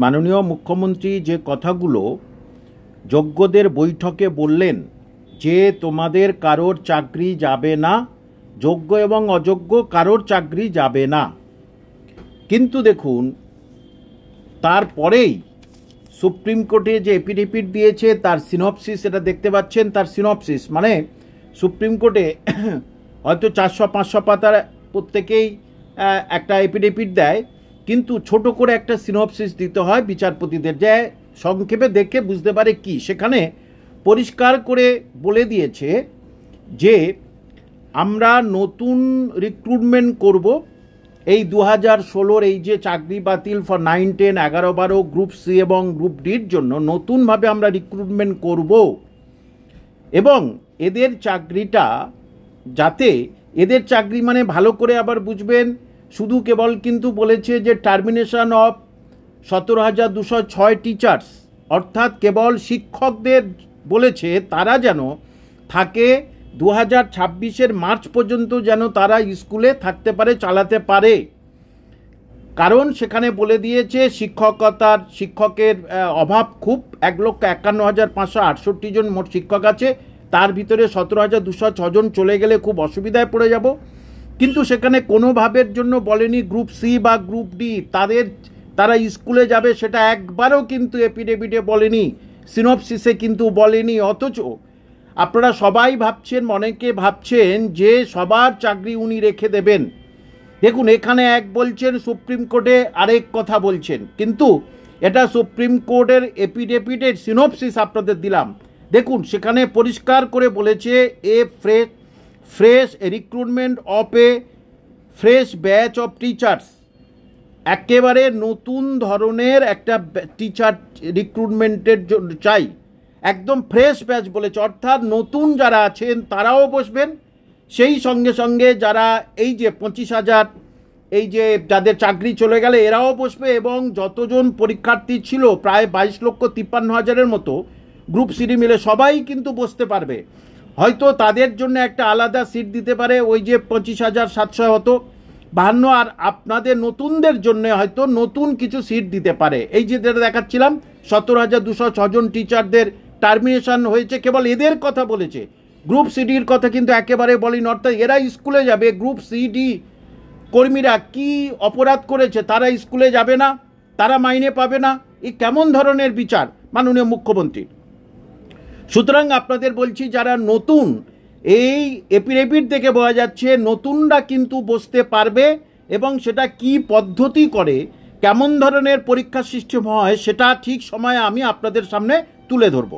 মাননীয় মুখ্যমন্ত্রী যে কথাগুলো যোগ্যদের বৈঠকে বললেন যে তোমাদের কারোর চাকরি যাবে না, যোগ্য এবং অযোগ্য কারোর চাকরি যাবে না, কিন্তু দেখুন তারপরেই সুপ্রিম কোর্টে যে এফিডেভিট দিয়েছে তার সিনপসিস, এটা দেখতে পাচ্ছেন তার সিনপসিস, মানে সুপ্রিম কোর্টে হয়তো 400-500 পাতার প্রত্যেকেই একটা এফিডেভিট দেয়, কিন্তু ছোট করে একটা সিনপসিস দিতে হয় বিচারপতিদের, যে সংক্ষেপে দেখে বুঝতে পারে কি। সেখানে পরিষ্কার করে বলে দিয়েছে যে আমরা নতুন রিক্রুটমেন্ট করব এই 2016 এই যে চাকরি বাতিল ফর 9, 10, 11, 12 গ্রুপ সি এবং গ্রুপ ডির জন্য নতুনভাবে আমরা রিক্রুটমেন্ট করব, এবং এদের চাকরিটা যাতে এদের চাকরি মানে ভালো করে আবার বুঝবেন, শুধু কেবল কিন্তু বলেছে যে টার্মিনেশন অফ 17,206 টিচার্স, অর্থাৎ কেবল শিক্ষকদের বলেছে তারা যেন থাকে 2026 মার্চ পর্যন্ত, যেন তারা স্কুলে থাকতে পারে, চালাতে পারে। কারণ সেখানে বলে দিয়েছে শিক্ষকের অভাব খুব, 1,51,568 জন মোট শিক্ষক আছে, তার ভিতরে 17,206 জন চলে গেলে খুব অসুবিধায় পড়ে যাব। কিন্তু সেখানে কোনোভাবের জন্য বলেনি গ্রুপ সি বা গ্রুপ ডি তারা স্কুলে যাবে, সেটা একবারও কিন্তু এফিডেভিটে বলেনি, সিনপসিসে কিন্তু বলেনি। অথচ আপনারা সবাই ভাবছেন, অনেকে ভাবছেন যে সবার চাকরি উনি রেখে দেবেন। দেখুন এখানে এক বলছেন, সুপ্রিম কোর্টে আরেক কথা বলছেন, কিন্তু এটা সুপ্রিম কোর্টের এফিডেভিটের সিনপসিস আপনাদের দিলাম। দেখুন সেখানে পরিষ্কার করে বলেছে এ fresh recruitment of A fresh batch of teachers, একেবারে নতুন ধরনের একটা টিচার রিক্রুটমেন্টের জন্য চাই, একদম ফ্রেশ ব্যাচ বলেছে, অর্থাৎ নতুন যারা আছেন তারাও বসবেন, সেই সঙ্গে সঙ্গে যারা এই যে 25,000 এই যে যাদের চাকরি চলে গেলে এরাও বসবে, এবং যতজন পরীক্ষার্থী ছিল প্রায় 22,53,000-এর মতো গ্রুপ সি মিলে সবাই কিন্তু বসতে পারবে। হয়তো তাদের জন্য একটা আলাদা সিট দিতে পারে, ওই যে 25,700 হতো 52, আর আপনাদের নতুনদের জন্য হয়তো নতুন কিছু সিট দিতে পারে। এই যে যেটা দেখাচ্ছিলাম 17,206 জন টিচারদের টার্মিনেশন হয়েছে, কেবল এদের কথা বলেছে, গ্রুপ সিডির কথা কিন্তু একেবারে বলেনি। অর্থাৎ এরা স্কুলে যাবে, গ্রুপ সিডি কর্মীরা কি অপরাধ করেছে তারা স্কুলে যাবে না, তারা মাইনে পাবে না? এই কেমন ধরনের বিচার মাননীয় মুখ্যমন্ত্রী? সুতরাং আপনাদের বলছি, যারা নতুন, এই এফিডেভিট থেকে বোঝা যাচ্ছে নতুনরা কিন্তু বসতে পারবে, এবং সেটা কি পদ্ধতি করে, কেমন ধরনের পরীক্ষা সিস্টেম হয়, সেটা ঠিক সময়ে আমি আপনাদের সামনে তুলে ধরব।